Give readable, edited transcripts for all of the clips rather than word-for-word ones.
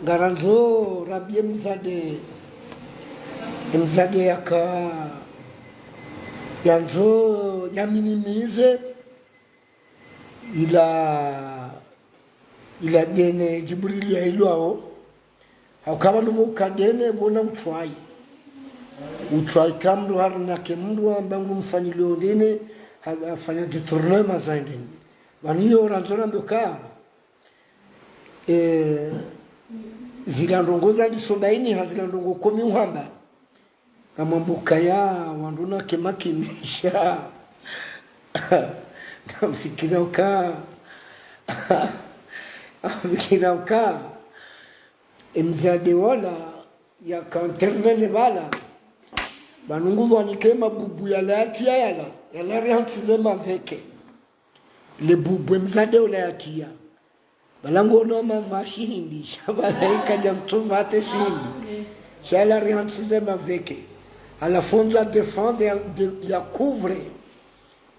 Garanzo rabie mzade yanzo ya minimize ila dene Jibril ya ilwao haukawa numuka dene bona uchwai kamdu harina kemdu ambangu mfanyilio dene afanya detournement zaidi waniyo ranzona ndoka zilandongoza lisobaini hazilandongo komi uhamba kama mbukaya wanduna kemakimisha nafikira uka mzade wala ya kauntervene wala banungu wanikema bubu ya latia yala riantizema veke le bubu mzade wala yatia balango no mavashi hindi shabalaika jamtuvate shindi shala riantizema veke à la fond la défense ya couvre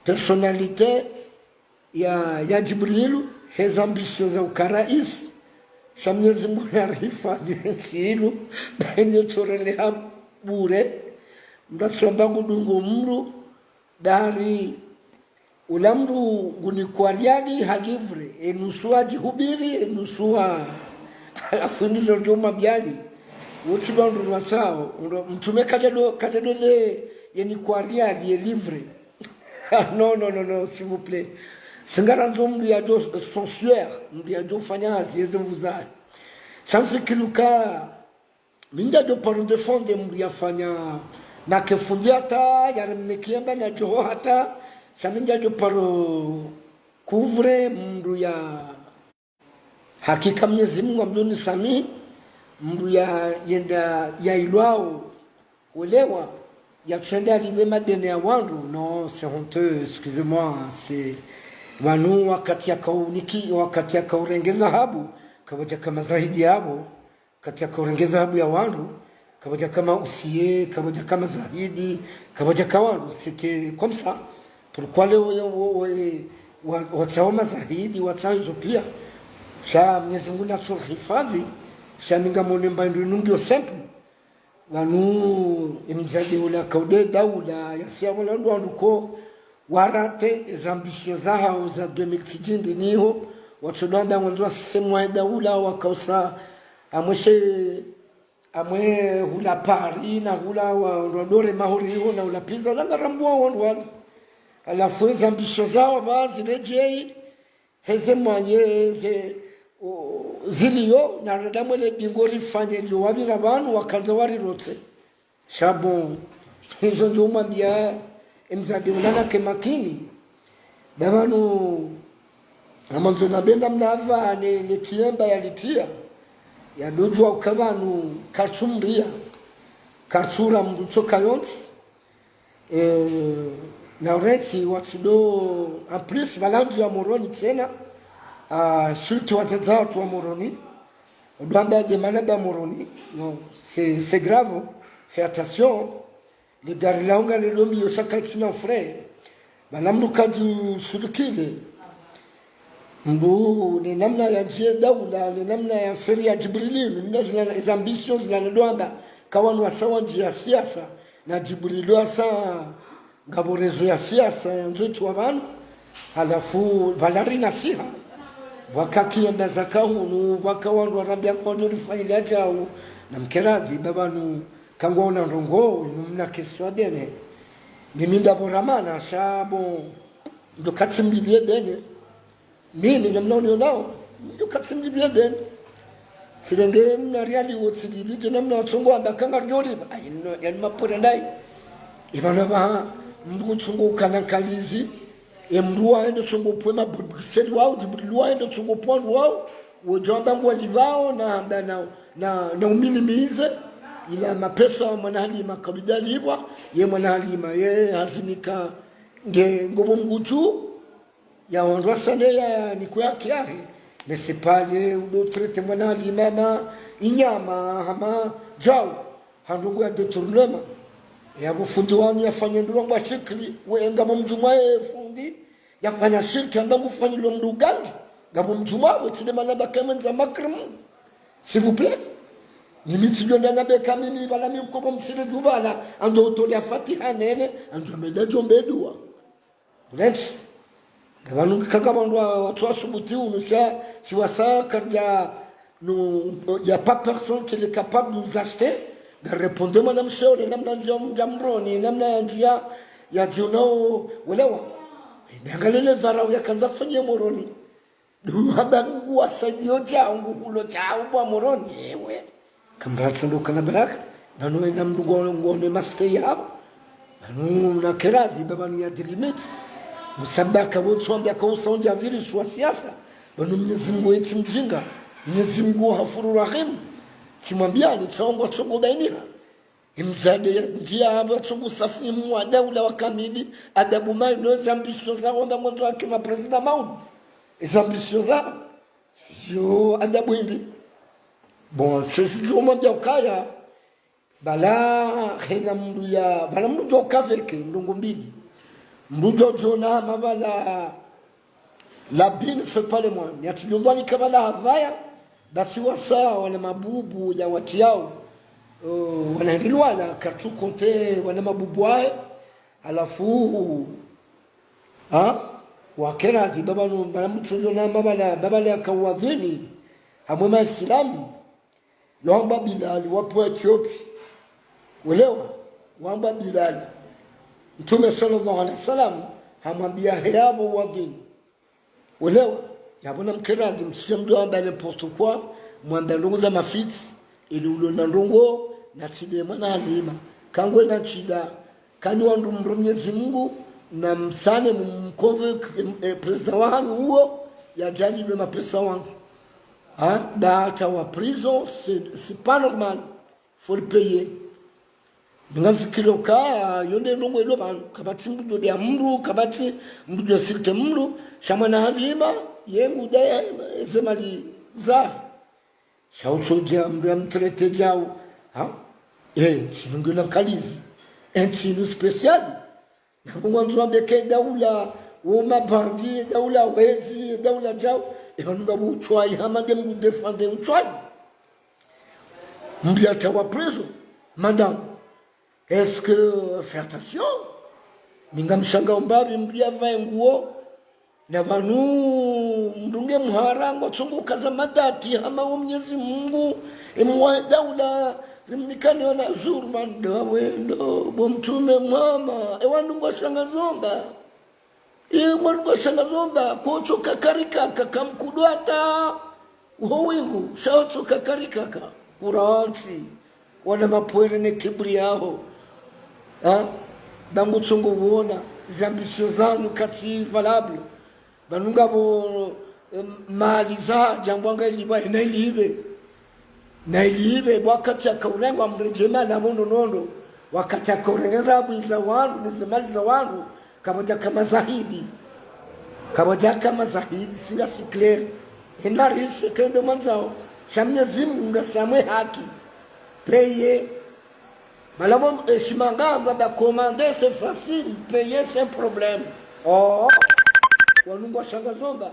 personnalité ya Jibril his ambitions au karais Mwenyezi Mungu anahifadhi hilo benye torele bure mdatsomba ngudungu mru dari ulamru gunikwariani halivre enusua jihubiri enusua afunizo joma byali wote bandu watao mtume kajedo le yeni kwariani livre non s'il vous plaît singaranzo mbiado sensuaire mbiado fanya zieze mvuzai chansi kiluka minda do par défendre mbia fanya na kefundia hata yaremekiamba na joho hata saminda do par couvre mndu ya hakika Mwenyezi Mungu amdoni sami mndu ya yenda ya ilwao uelewa ya tsenda aliwe madene ya wandu non c'est honteux excusez-moi c'est wanu wakati ya kaurengeza habu kawaja kama zahidi yabo kati ya kaurengeza habu ya wandu kawaja kama usiye kawaja kama zahidi kawaja kawandu c'était comme ça pourquoi les wataoma zahidi watazo pia sha Mwenyezi Mungu atuhifadhi sha mingamone mbandu nungio simple wanu imzadi ula kaude daula yasia wala ndu ko warate ambitions zao za 2016 niho watudanda mwanzo semwa daula wakausa amwe hula pari na hula wa dore mahori hiyo na ula pizza na garambua wandu alafu ambitions zao bazi rejei heze mwanyeze ziliyo na radamwe bingori fanye jo wabira banu wakanza wari rote shabon hizo njuma bia emzadi ulana kemakini babanu amanzo nabenda mnava ne lekiemba yalitia ya dojwa ukabanu kartsumria kartsura mdutsoka yonsi na ureti watudo en plus balandu ya moroni tena surtout watazao wa moroni odwanda de malaba moroni non c'est grave fais attention les garlaunga le lomi yo shakatina frère banamnu kaji surukile mbu ni namna ya daula ni namna ya feri ya Jibril ni zile ambitions la ndwanda kawanu wasawa ya siasa na Jibril asa gaborezo ya siasa nzoto wa bana halafu valari na siha wakakienda zakahunu wakawandu warabia kondo rifanyile jao na mkeraji babanu kangona rongo mna keswa dene miminda boramana shabo ndo katsimbilie dene mimi namnaoni nao ndo katsimbilie dene silenge mna riali wotsibilite namna watsongo ambakanga ryoli ayino yani mapore ndai ibana ba mbutsongo kana kalizi emruwa endo tsongo pwema brisel wao Jibril endo tsongo pwandu wao wojamba ngwali wao na umilimize ila mapesa mwanahalima kabidali hibwa ye mwanahalima ye hazimika ngobo mguchu ya wanrasane ya niku yake yari nesipale udo trete mwanahalima ma inyama hama jao handungu ya detournema ya bufundi wanu yafanya ndurong wa shikli wenga mumjuma fundi yafanya shirki ambangu fanya lo mdugani Gabo mjuma wetide manaba kemenza makrim. S'il vous plaît. Limiti yonda beka mimi bala mi ukopo msile jubala ando utolea Fatiha nene ando meda jombe dua. Let's Gabanu kakabandwa watu asubuti unusia si wasa karja il n'y a pas personne qui est capable de nous acheter. De répondre, madame Sœur, namna jamroni, namna njia ya juno welewa. Ndangalele zarau ya kanza fanye moroni. Duhaba ngu asaidio changu ulo chao moroni ewe. Kamratsa ndo kana baraka. Banu namdugo ngone maste yao. Banu na kerazi babanu ya dilimit. Musabaka wote wambia kwa usonja vile swa siasa. Banu Mwenyezi Mungu eti mjinga. Mwenyezi Mungu Ghafurur Rahim. Timwambia ni tsongo tsongo bainika. Imzade njia hapo tsongo safi mwa daula wa kamili adabu mai no ambition za wanda mwanzo wake ma president Maud. Ambition za yo adabu hindi. Bon, sisi mwambia ukaya bala khena mndu ya bala mndu jokaveke ndungu mbili. Mndu jona mabala la vie ne fait pas les moyens. Yatujozani kabala havaya basi wasa wana mabubu ya watu yao wanaingilwana katu konte wana mabubu hae alafu wakera di baba no mtuzo na baba la kawadhini hamwe Islamu lomba Bilal wapo Ethiopia uelewa wamba Bilal Mtume sallallahu alaihi wasallam hamwambia heabo wadini uelewa yabona mkerandi msiamdo amba n'importe quoi mwamba ndongoza mafiti ili ulo na ndongo na tide mwana alima kangwe na chida kani wandu Mwenyezi Mungu na msane mconvoque president wangu huo ya jani be mapesa wangu data wa prison c'est pas normal, faut le payer. Ngamfikiro ka yonde ndongo ilo banu kabati mbujo ya mru kabati mbujo silte mru shamana halima yengu da zemali za shaucho dia mtrete jao sinungula kalizi ensino special na mwanzo ambeke daula uma bandi daula wezi daula jao ebanunga buchwai hamande mu defende uchwai mbiata wa preso madame. Est-ce que fais attention? Mingamshanga umbabi mbia vae nguo na banu ndunge mharango tsungu kaza madati hama Mwenyezi Mungu imwa daula mnikani wana zurman ndo bomtume mama ewanu ngwashanga zomba mwana ngwashanga zomba kocho kakarika kakamkudwata uhowigu shaocho kakarika kuransi wana mapoere ne kiburi yao bangu tsungu uona zambisio zanu kati valable banunga bo mali za jambwanga iliba na ilibe wakati akaurengwa mrejema na mono nondo wakati akaurengeza abuiza wangu nizimali za wangu kama zahidi singa sikler enarife kendo manzao shamye zimu nga samwe haki payer. Malamo Shimanga va commander, c'est facile, payer c'est un problème. Oh, wanungo shangazomba.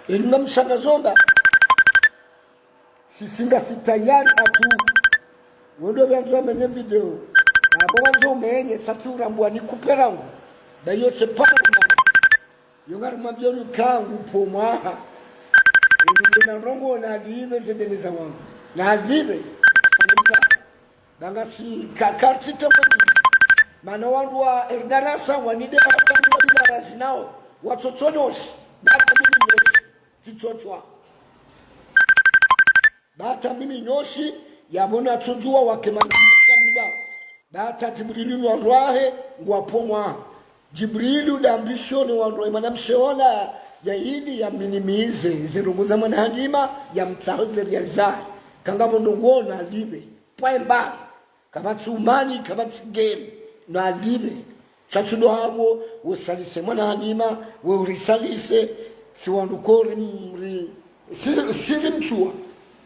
Elingam shangazomba. Si singa si tayari atu. Wondo banzo menye video. Na banzo menye satura mbwani kuperangu. Dayo c'est pas normal. Yongar mabyo lukangu pomwaha. Ndi na rongo na libe zedeneza wangu. Na libe Bangasi kakarti tamani mana wandu wa erdarasa wanide wakandu wa bidarasi nao watotonoshi bata mimi nyoshi titotwa bata mimi nyoshi yabona tujua wakemana bata Jibrilu wanduahe ngwapomwa Jibrilu da ambitioni wanduahe mana msheona ya hili ya minimize zirunguza mwana halima ya mtahoze realizahe kanga mondongona libe paemba kabati umani kabati game na libe chachudo hawo usalise mwana halima we urisalise si wandukori mri siri mchua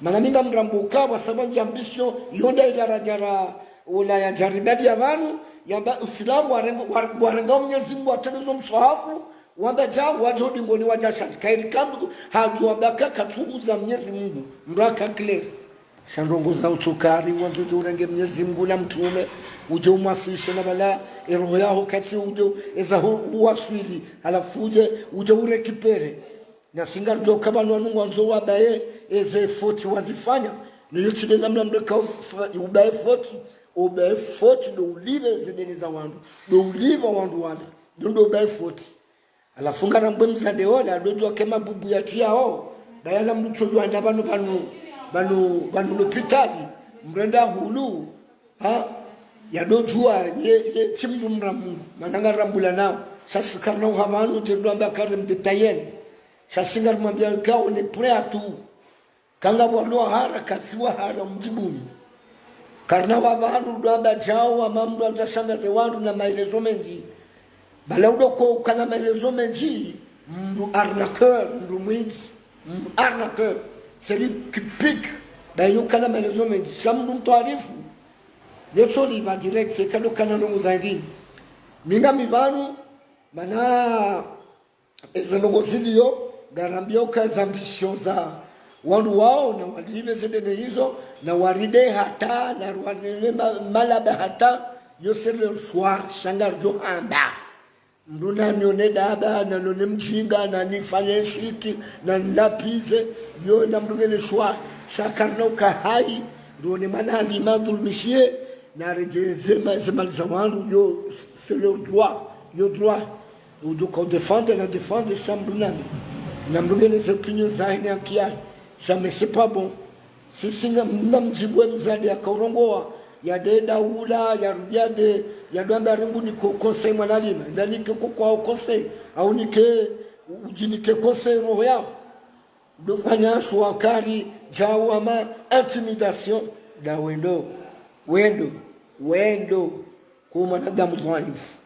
manaminga mrambuka wa sababu ya ambition yonda ilarajara ula ya jaribadi ya vanu yamba usilamu warenga Mwenyezi Mungu atelezo mswahafu wamba jawu wajodi ngoni wajashati kairi kambu hajua baka katuhuza Mwenyezi Mungu mraka kile shandongo za utukari wanjojo urenge Mwenyezi Mungu na mtume uje umafishe na bala roho yao kati uje ezaho uwaswili alafu uje urekipere na singarjo kama nwanungu wanzo wabaye eze foti wazifanya ni yote namna mdeka ubaye foti do ulive zideni za wandu do ulive wandu wale ndo ubaye foti alafu ngana mbemza deola dojwa kema bubu ya tiao bayala mtujwa ndabano banu lopitali mrenda hulu ha ya dojua ye timdu mramu mananga rambula nao sasa karna uhamanu tendo mbakare mtitayen sasa singar mwambia kao ni prea tu kanga bwalo harakati wa hara mjibuni karna wabanu ndo jao mambo ndashanga ze wandu na maelezo mengi balaudo ko kana maelezo mengi mdu arnaqueur mdu mwingi arnaqueur celui qui pique d'ailleurs kana maelezo mengi shamdu mtaarifu yetsoli va direct c'est kalo kana no zaidi minga mibanu mana ezenogosidio garambio kaza ambition za wandu wao na walive zedene hizo na waride hata na waride malaba hata yose le soir shangar jo anda nduna nione daba na none mjinga na nifanye shiki na nilapize yo na mdungene soir shakarno kahai ndone manali madhulmishie na rejeze mazamaliza wandu yo c'est le droit ujo ko défendre chambunami na mdungene zopinyo zaini akia jamais c'est pas bon si singa mnamjibwe mzadi akarongoa ya deda ula ya rudiade ya dwanda ringu ni conseil mwanalima ndani kwa conseil au nike ujinike conseil roho yao dofanya shwakari jawama intimidation da wendo kwa mwanadamu dhaifu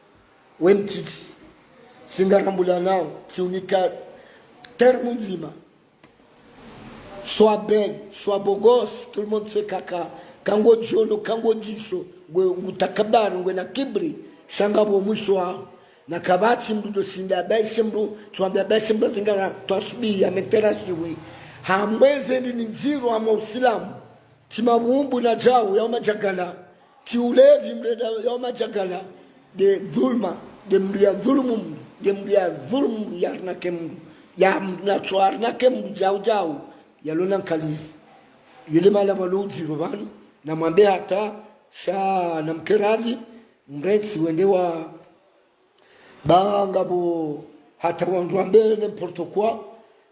wemtiti singarambula nao kiunika terme nzima soit belle soit beau gosse tout le monde fait caca kango jono kango jiso ngutakabari ngwe na kibri shangabo mwisho na kabati mdudo shinda baishe mdu tuambia baishe mdu zingara twasbi ya meterashiwe hamweze ndi nziro ama usilamu timabumbu na jawu ya majagala tiulevi mreda ya majagala de dhulma de mria dhulmu de mria dhulmu ya nakemu ya mnatwar nakemu jau ya lona kalisi yule mala baludi robanu na mwambie hata sha na mkerazi mrensi wendewa bangabo hata wandu ambele n'importe quoi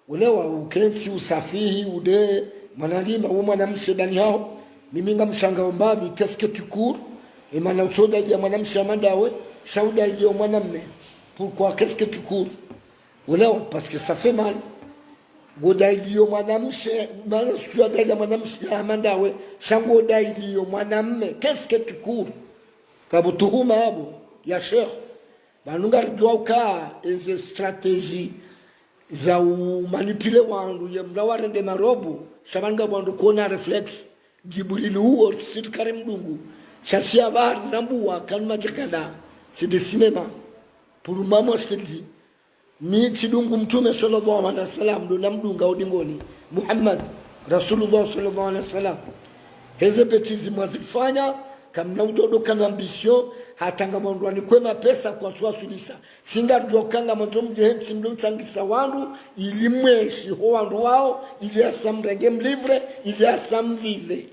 ulewa ukensi usafihi ude manalima mwanamshe ndani hao mimi ngamshanga mbabi qu'est-ce que tu cours et mana usoda ya mwanamshe amandawe shauda ile mwanamme pourquoi qu'est-ce que tu cours ulewa parce que ça fait mal godailio mwanamshe manasua daila mwanamshe amandawe shango dailio mwanamme qu'est-ce que tu cours kabutuhuma abo ya sheikh banunga rjwauka eze strategie za manipule wandu ya mlawarende marobo shabanga wandu kuona reflex jibulili huo sitkare mdungu shasia var nambuwa kalma jakada c'est des cinéma pour maman je te dis ni tidungu mtume sallallahu alaihi wasallam ndo namdunga udingoni Muhammad Rasulullah sallallahu alaihi wasallam hizo betizi mwazifanya kama ujodo kana ambition hatanga mwandu ni kwema pesa kwa swasudisa singa jokanga mwandu mjehensi mlumsangisa wandu ili mweshi ho wandu wao ili asamrenge mlivre ili asamvive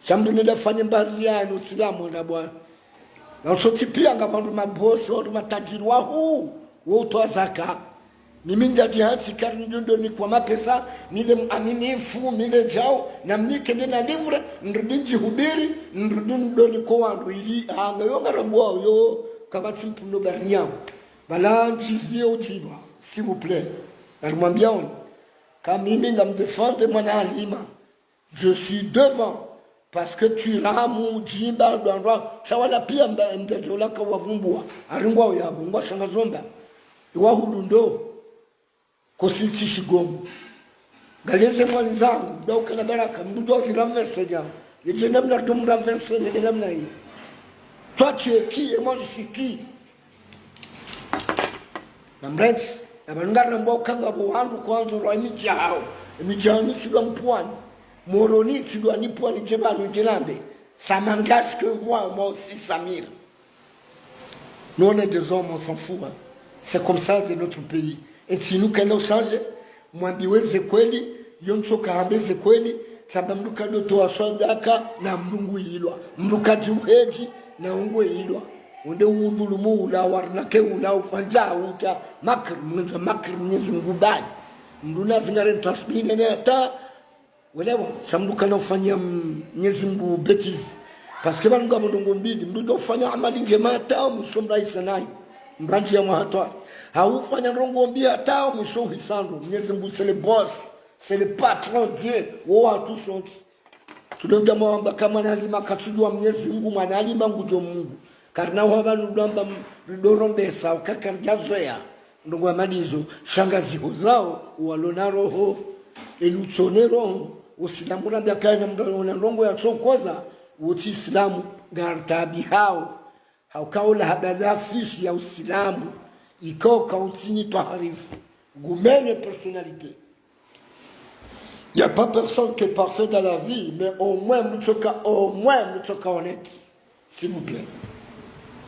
shambu nenda fanye mbazi ya Uislamu na bwana na usotipia ngabandu mabosi wandu matajiri wao wotoa zaka mimi njajihati sikari ndondo ni kwa mapesa nile aminifu nile jao na mnike ndena livre nrudinji hubiri nrudin doni kwa wandu ili yonga rabuwa yo kabati mpuno barniao bala njizio ujiba s'il vous plaît alimwambia on kama mimi ngamdefende mwana alima je suis devant parce que tu ramu jimba ndwa sawala pia mtejola kwa wavumbua aringwa yabo ngwa shangazomba iwahulundo kositi shigomu galeze mwali zangu dauka na baraka mdudo ziramverse jao yeje namna tum ramverse ne namna hii toi tu es qui et moi je suis qui na mrensi abanungana mbokanga buhandu kwanza rwa imijao ni sidwa mpwani moroni sidwa ni pwani jebanu jelambe ça m'engage que moi aussi Samir. Nous on est des hommes, on s'en fout hein. C'est comme ça de notre pays et si nous qu'on change moi biwe zekweli yonso kahambe zekweli sababu mluka doto aswadaka na mlungu ilwa mluka juheji na ungwe ilwa unde udhulumu ula warnake ula ufanja uta makr mwenyezi Mungu bani nduna zingare tasbini ne ata welewa samduka na ufanya Mwenyezi Mungu betizi parce que banunga ndongo mbili mdudo ufanya amali njema ata musomra isanai mbranji ya mahatwa haufanya ndongo mbili ata musomra isando Mwenyezi Mungu c'est le boss c'est le patron Dieu wa tout sont tulonda mwamba kama nalima katujua Mwenyezi Mungu mwanalima ngujo Mungu karna waba ndamba ndorombesa ukakarjazoya ndongo amalizo shangazi hozao walona roho elutsonero usilamu nambia kana mdona ndongo ya tsokoza uti islamu gartabi hao haukaula habari fishi ya usilamu iko kautini taharifu goumene personnalité. Il n'y a pas personne qui est parfait dans la vie, mais au moins nous sommes honnêtes, s'il vous plaît.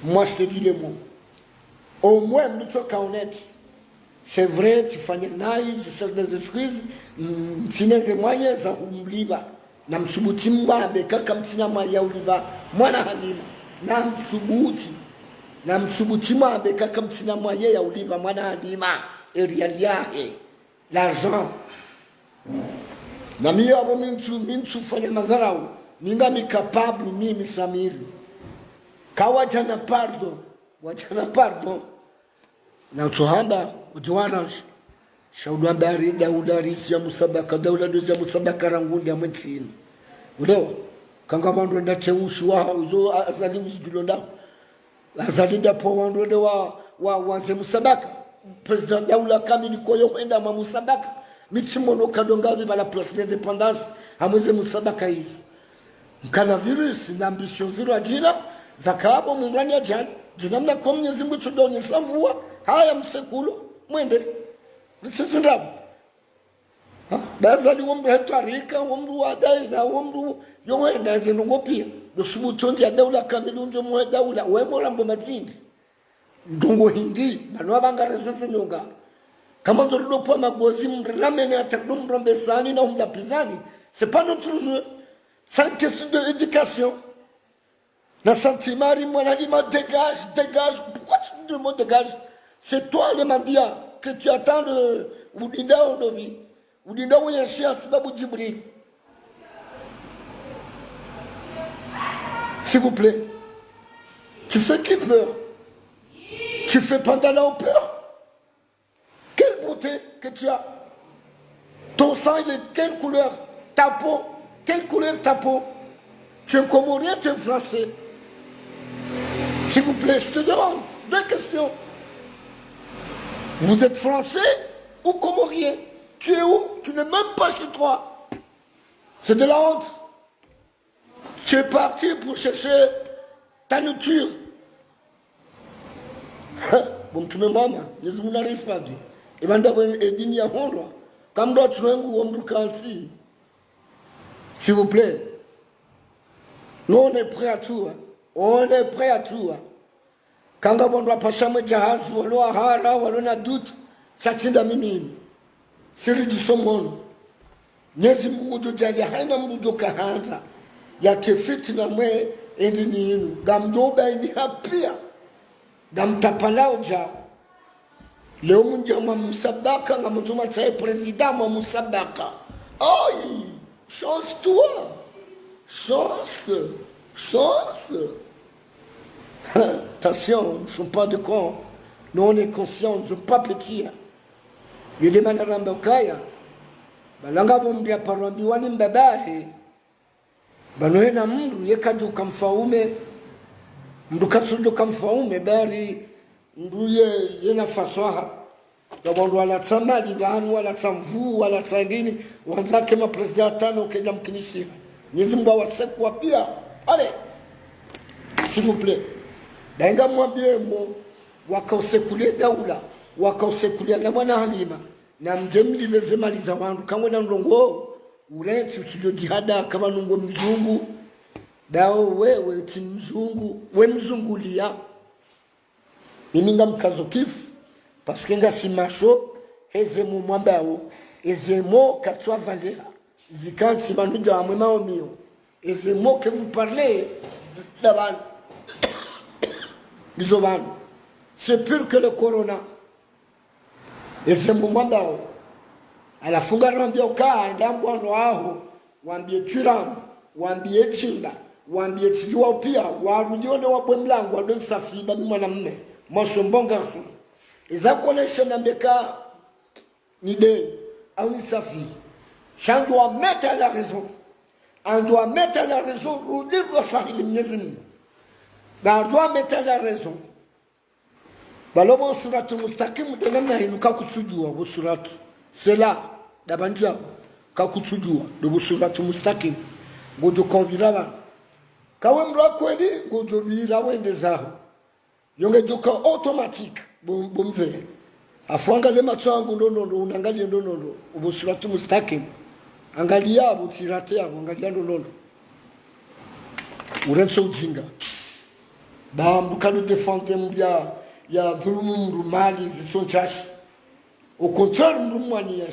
Moi je te dis les mots. Au moins nous sommes honnêtes. C'est vrai, tu fais une naïve, je cherche des excuses, tu n'as pas moyen ça umliba. Namsubuti mbabe kaka mtina maya uliba mwana halima. Namsubuti mbabe kaka mtina maya ya uliba mwana halima. Erialiahe. L'argent. Na mimi hapo mintu fanya mazarau ninga capable mimi Samir kawajana pardon na tuhamba ujiwana shaudu habari daudari ya musabaka daula doza musabaka rangundi ya mwetini ulewa kanga bandu ndateushu wa uzo azali uzidulonda azalinda po wandu wa ze musabaka president daula kamili koyo kwenda ma musabaka mitimono kadongabi bala place d'indépendance amweze musabaka hivi mkana virus na ambition zero ajira zakabo mumrani ajana jinamna kwa Mwenyezi Mungu tudonye samvua haya msekulo mwende nisizindabu bazali womru hetarika womru wadai na womru yowenda zinungopia dosubutonja daula kamilunjo mwe daula wemora mbo matindi ndongo hindi banwa bangare zose nyonga kama ndorudo po magozi mramene atakdumrombe sani na umdapizani c'est pas notre jeu c'est une question d'éducation na sentimari mwanalima dégage pourquoi tu me demandes dégage c'est toi le mandia que tu attends le udinda ondobi udinda uyashia sababu Jibril s'il vous plaît tu fais qui peur tu fais Pandala au peur. Quelle beauté que tu as. Ton sang, il est quelle couleur? Ta peau. Quelle couleur ta peau? Tu es comorien, tu es français. S'il vous plaît, je te demande deux questions. Vous êtes français ou comorien? Tu es où? Tu n'es même pas chez toi. C'est de la honte. Tu es parti pour chercher ta nourriture. Bon, tu me maman, les gens n'arrivent pas. Et maintenant, il y a un comme d'autres s'il vous plaît. Nous, on est prêts à tout. On est prêts à tout. Quand on doit passer à Jahaz, on a doute, ça c'est la minime. C'est le du somon. Nyezi Mungu jaja haina mbudo kahanza. Ya tefiti na mwe endini yinu. Gamdoba ini hapia. Gamtapalauja. Leo munja mwa musabaka nga mutuma tsaye président mwa musabaka. Aïe, chance toi. Chance. Attention, ne sont pas de cons. Nous on est conscients, ne sont pas petits. Il y a des manaramba kaya. Balanga bomdia parwambi wani mbabahe. Banoena mndu yekaju kamfaume. Mndu katsudo kamfaume bari mndu yena fasaha. Wabandu wala tsamali banu wala tsamvu wala tsandini wanzake ma president tano kenya mkinisi. Mwenyezi Mungu awaseku pia. Allez. S'il vous plaît. Dainga mwambie mo wakaosekule daula wakosekulia na mwana Halima na mjemli vezemaliza wandu kamwe na ndongo urensi usijo jihada kama nungo mzungu dao wewe ti mzungu we mzungulia miminga mkazo kifu paske nga simasho ezemo mwambao ezemo katwa valera zikanti manuja wa mwema omio ezemo que vous parlez d'avant bizoban c'est pur que le corona ezemo mwambao alafunga rambia ukaa ndambo ndo aho wambie turam wambie chinda wambie tijua pia warudione wabwe mlango wadon safi babi mwanamume mosho mbonga garçon eza connexion nambeka ni de au ni safi on doit mettre à la raison on doit mettre à la raison ou dire wa sahili mnyezini on doit mettre à la raison balobo suratul mustaqim denamna hinuka kutsujua bo suratu c'est là dabanja ka kutsujua do suratul mustaqim gojo konviraba kawe mra kweli gojo vira wende zao yonge joka automatique bomze afwanga le matsangu ndondo unangalia ndondo bo suratul mustaqim angalia butirate yabo angalia ndondo urenso ujinga bambuka no defendre mbya ya dhulumu mrumali zitonchashi au contraire mrumani ya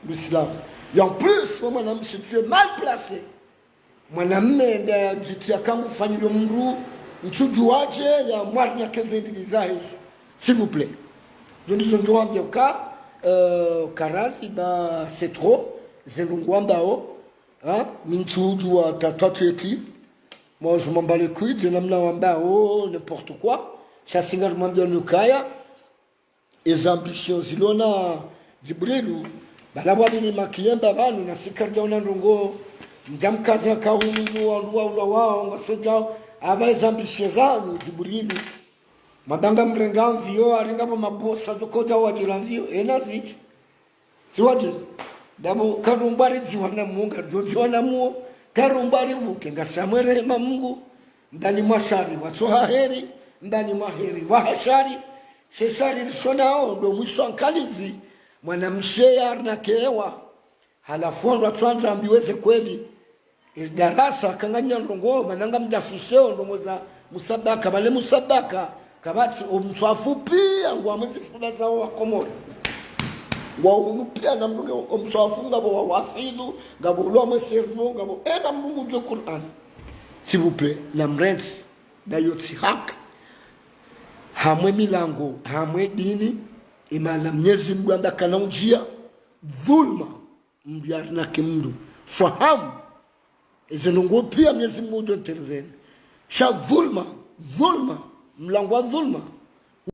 l'islam et en plus mwanamke si tu es mal placé mwanamume ndio jitia kangu fanyilo mru mchujuaje ya mwani ya kezendiliza hizo s'il vous plaît je dis on doit bien ka karali ba c'est trop zelungwambao hein minchujua tatwateki moi je m'en bats les couilles de namna wambao n'importe quoi chasinga mwambia nukaya les ambitions zilona jibrilu balabwa bini makiyemba banu na sikarja una ndongo ndamkaza kahunu wa wao ngasoja aba les ambitions zanu jibrilu madanga mrenganzio aringapo mabosa zokoja wajiranzio enaziki siwaje dabo karumbari jiwana munga jojiwana muo karumbari vuke ngasamwere Mungu ndani mwashari watoha heri ndani mwaheri wahashari sheshari sonao ndo mwisho ankalizi mwanamshe arnakewa halafu ndo twanza ambiweze kweli darasa kanganya ndongo mananga mdafisho ndongo za musabaka bale musabaka kabati omswafupi angu amuzifuba zao wakomoro wa unupia na mnunge omswafu ngabo wa wafidu ngabo lo ameservo ngabo ena Mungu jo Qur'an s'il vous plaît la mrensi dayoti hak hamwe milango hamwe dini imala Mwenyezi Mungu ambakana njia dhulma mbiarna kimndu fahamu ezenongo pia Mwenyezi Mungu ndio intervene sha dhulma mlango wa dhulma